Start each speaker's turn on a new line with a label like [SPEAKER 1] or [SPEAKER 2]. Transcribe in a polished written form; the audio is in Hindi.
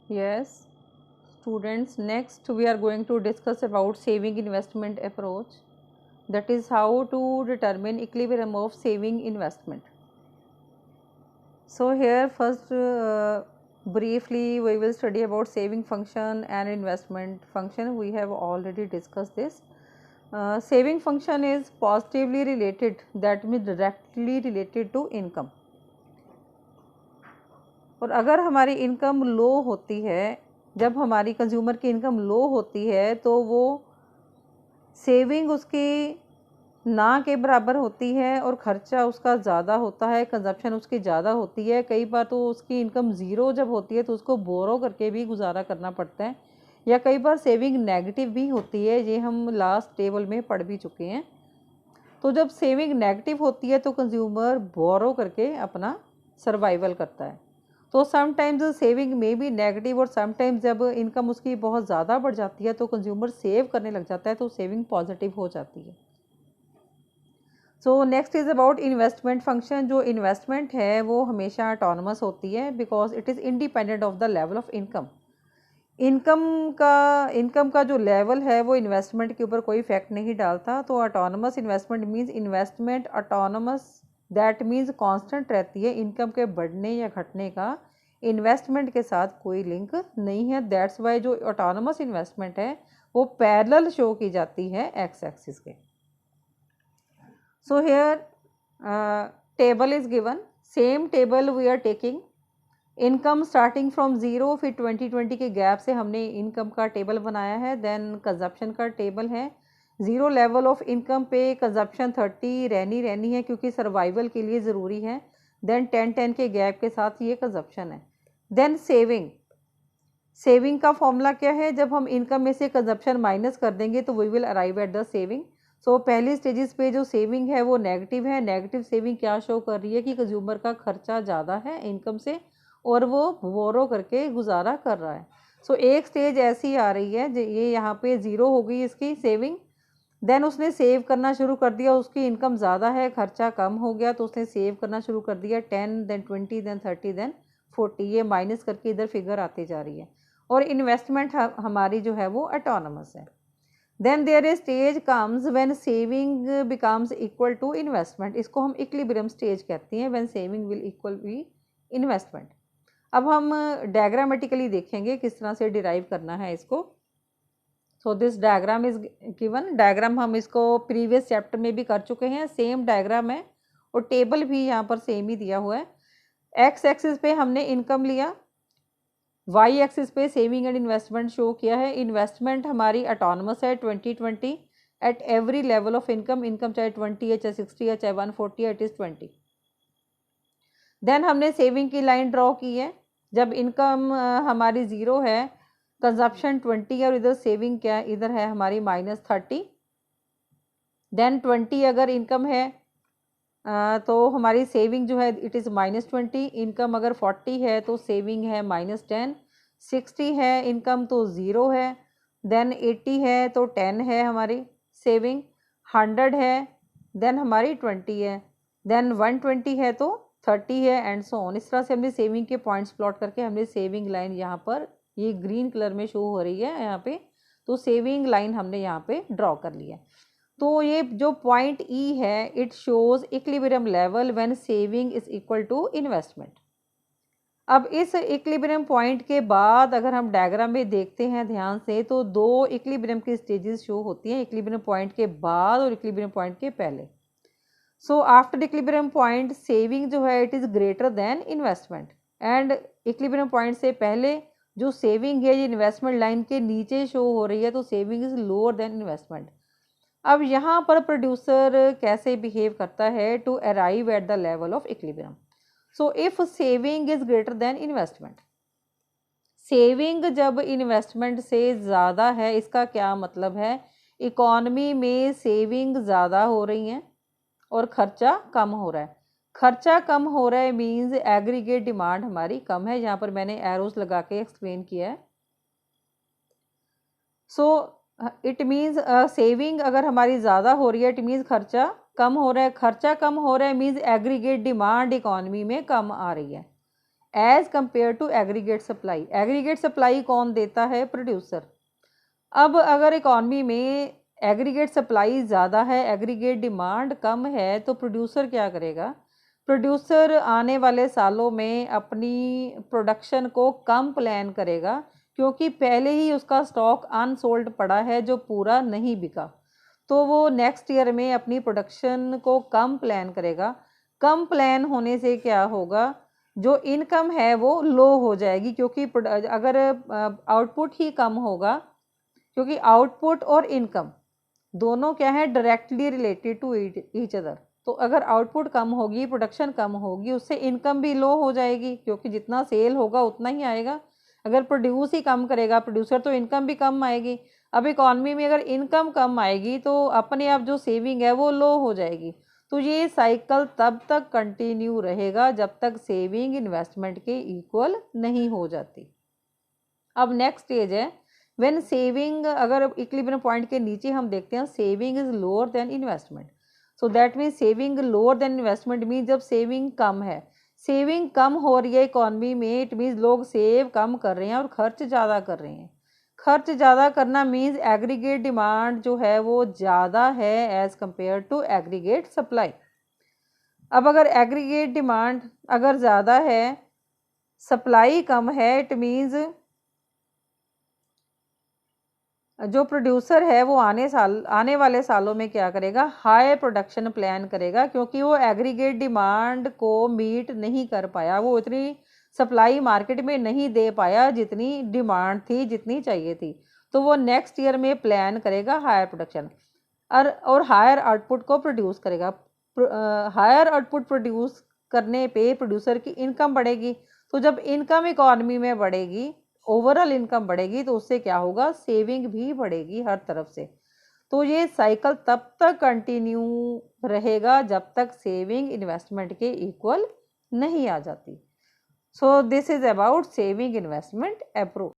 [SPEAKER 1] Yes, students, next we are going to discuss about saving investment approach. That is how to determine equilibrium of saving investment. So here first briefly we will study about saving function and investment function. We have already discussed this. Saving function is positively related, that means directly related to income. और अगर हमारी इनकम लो होती है, जब हमारी कंज्यूमर की इनकम लो होती है तो वो सेविंग उसकी ना के बराबर होती है और ख़र्चा उसका ज़्यादा होता है, कंजप्शन उसकी ज़्यादा होती है। कई बार तो उसकी इनकम ज़ीरो जब होती है तो उसको बोरो करके भी गुजारा करना पड़ता है, या कई बार सेविंग नेगेटिव भी होती है, ये हम लास्ट टेबल में पढ़ भी चुके हैं। तो जब सेविंग नेगेटिव होती है तो कंज्यूमर बोरो करके अपना सर्वाइवल करता है। तो समटाइम्स सेविंग में भी नेगेटिव, और समटाइम्स जब इनकम उसकी बहुत ज़्यादा बढ़ जाती है तो कंज्यूमर सेव करने लग जाता है, तो सेविंग पॉजिटिव हो जाती है। So next is about investment function. जो इन्वेस्टमेंट है वो हमेशा ऑटोनमस होती है because it is independent of the level of income. Income का जो लेवल है वो इन्वेस्टमेंट के ऊपर कोई इफेक्ट नहीं डालता। तो autonomous investment means investment autonomous, that means constant रहती है, इनकम के बढ़ने या घटने का इन्वेस्टमेंट के साथ कोई लिंक नहीं है। दैट्स वाई जो ऑटोनमस इन्वेस्टमेंट है वो पैरेलल शो की जाती है एक्स एक्सिस के। So here table is given, same table we are taking income starting from zero, फिर 2020 के गैप से हमने इनकम का टेबल बनाया है। देन कंजप्शन का टेबल है, ज़ीरो लेवल ऑफ इनकम पे कंजप्शन 30 रहनी है क्योंकि सर्वाइवल के लिए ज़रूरी है। देन 10-10 के गैप के साथ ये कंजप्शन है। देन सेविंग का फॉर्मूला क्या है, जब हम इनकम में से कंजप्शन माइनस कर देंगे तो we will arrive at the saving. So पहली स्टेजेस पे जो सेविंग है वो नेगेटिव है। नेगेटिव सेविंग क्या शो कर रही है कि कंज्यूमर का खर्चा ज़्यादा है इनकम से और वो बोरो करके गुजारा कर रहा है। सो एक स्टेज ऐसी आ रही है, ये यहाँ पे ज़ीरो हो गई इसकी सेविंग। देन उसने सेव करना शुरू कर दिया, उसकी इनकम ज़्यादा है, खर्चा कम हो गया तो उसने सेव करना शुरू कर दिया। 10, देन 20, देन 30, देन 40, ये माइनस करके इधर फिगर आती जा रही है। और इन्वेस्टमेंट हमारी जो है वो ऑटोनमस है। Then there a stage comes when saving becomes equal to investment, इसको हम इक्विलिब्रियम स्टेज कहते हैं, when saving will equal be investment. अब हम डायग्रामेटिकली देखेंगे किस तरह से डिराइव करना है इसको। So this diagram is given. Diagram हम इसको प्रीवियस चैप्टर में भी कर चुके हैं, सेम डायग्राम है और टेबल भी यहाँ पर सेम ही दिया हुआ है। एक्स एक्सिस पे हमने इनकम लिया, वाई एक्सिस पे सेविंग एंड इन्वेस्टमेंट शो किया है। इन्वेस्टमेंट हमारी ऑटोनमस है 2020 at every level of income, चाहे 20 है, चाहे 60 है, चाहे 140 है, इट इज़ 20। देन हमने सेविंग की लाइन ड्रॉ की है, जब इनकम हमारी ज़ीरो है, कंजप्शन 20 है और इधर सेविंग क्या है, इधर है हमारी -30। देन 20 अगर इनकम है तो हमारी सेविंग जो है इट इज़ -20। इनकम अगर 40 है तो सेविंग है -10। 60 है इनकम तो ज़ीरो है। देन 80 है तो 10 है हमारी सेविंग। 100 है देन हमारी 20 है। देन 120 है तो 30 है एंड सो ऑन। इस तरह से हमने सेविंग के पॉइंट्स प्लॉट करके हमने सेविंग लाइन यहाँ पर, ये ग्रीन कलर में शो हो रही है यहाँ पे, तो सेविंग लाइन हमने यहाँ पे ड्रॉ कर लिया। तो ये जो पॉइंट ई है, it shows equilibrium level when saving is equal to investment. अब इस इक्विलिब्रियम पॉइंट के बाद अगर हम डायग्राम में देखते हैं ध्यान से, तो दो इक्विलिब्रियम की स्टेजेस शो होती हैं, इक्विलिब्रियम पॉइंट के बाद और इक्विलिब्रियम पॉइंट के पहले। So after equilibrium point saving जो है it is greater than investment, and equilibrium point से पहले जो सेविंग है ये इन्वेस्टमेंट लाइन के नीचे शो हो रही है, तो saving is lower than investment. अब यहाँ पर प्रोड्यूसर कैसे बिहेव करता है to arrive at the level of equilibrium. So if saving is greater than investment, saving जब इन्वेस्टमेंट से ज़्यादा है, इसका क्या मतलब है, इकॉनमी में सेविंग ज़्यादा हो रही हैं और खर्चा कम हो रहा है। खर्चा कम हो रहा है मीन्स एग्रीगेट डिमांड हमारी कम है, यहाँ पर मैंने एरोस लगा के एक्सप्लेन किया है। सो इट मीन्स सेविंग अगर हमारी ज़्यादा हो रही है इट मीन्स खर्चा कम हो रहा है। खर्चा कम हो रहा है मीन्स एग्रीगेट डिमांड इकॉनमी में कम आ रही है। As compare to aggregate supply. Aggregate supply कौन देता है? प्रोड्यूसर। अब अगर इकॉनमी में एग्रीगेट सप्लाई ज़्यादा है, एग्रीगेट डिमांड कम है, तो प्रोड्यूसर क्या करेगा? प्रोड्यूसर आने वाले सालों में अपनी प्रोडक्शन को कम प्लान करेगा, क्योंकि पहले ही उसका स्टॉक अनसोल्ड पड़ा है जो पूरा नहीं बिका। तो वो नेक्स्ट ईयर में अपनी प्रोडक्शन को कम प्लान करेगा। कम प्लान होने से क्या होगा? जो इनकम है वो लो हो जाएगी, क्योंकि अगर आउटपुट ही कम होगा, क्योंकि आउटपुट और इनकम दोनों क्या है? Directly related to each other. तो अगर आउटपुट कम होगी, प्रोडक्शन कम होगी, उससे इनकम भी लो हो जाएगी, क्योंकि जितना सेल होगा उतना ही आएगा। अगर प्रोड्यूस ही कम करेगा प्रोड्यूसर, तो इनकम भी कम आएगी। अब इकॉनमी में अगर इनकम कम आएगी तो अपने आप जो सेविंग है वो लो हो जाएगी। तो ये साइकिल तब तक कंटिन्यू रहेगा जब तक सेविंग इन्वेस्टमेंट के इक्वल नहीं हो जाती। अब नेक्स्ट स्टेज है व्हेन सेविंग, अगर इक्विलिब्रियम पॉइंट के नीचे हम देखते हैं saving is lower than investment. So that means saving lower than investment means जब सेविंग कम है, सेविंग कम हो रही है इकॉनमी में, इट मीन्स लोग सेव कम कर रहे हैं और खर्च ज़्यादा कर रहे हैं। खर्च ज़्यादा करना मीन्स एग्रीगेट डिमांड जो है वो ज़्यादा है as compare to aggregate supply. अब अगर एग्रीगेट डिमांड अगर ज़्यादा है, सप्लाई कम है, इट मीन्स जो प्रोड्यूसर है वो आने वाले सालों में क्या करेगा? हाई प्रोडक्शन प्लान करेगा, क्योंकि वो एग्रीगेट डिमांड को मीट नहीं कर पाया, वो इतनी सप्लाई मार्केट में नहीं दे पाया जितनी डिमांड थी, जितनी चाहिए थी। तो वो नेक्स्ट ईयर में प्लान करेगा हायर प्रोडक्शन और हायर आउटपुट को प्रोड्यूस करेगा। हायर आउटपुट प्रोड्यूस करने पे प्रोड्यूसर की इनकम बढ़ेगी। तो जब इनकम इकॉनमी में बढ़ेगी, ओवरऑल इनकम बढ़ेगी, तो उससे क्या होगा? सेविंग भी बढ़ेगी हर तरफ से। तो ये साइकिल तब तक कंटिन्यू रहेगा जब तक सेविंग इन्वेस्टमेंट के इक्वल नहीं आ जाती। So this is about saving investment approach.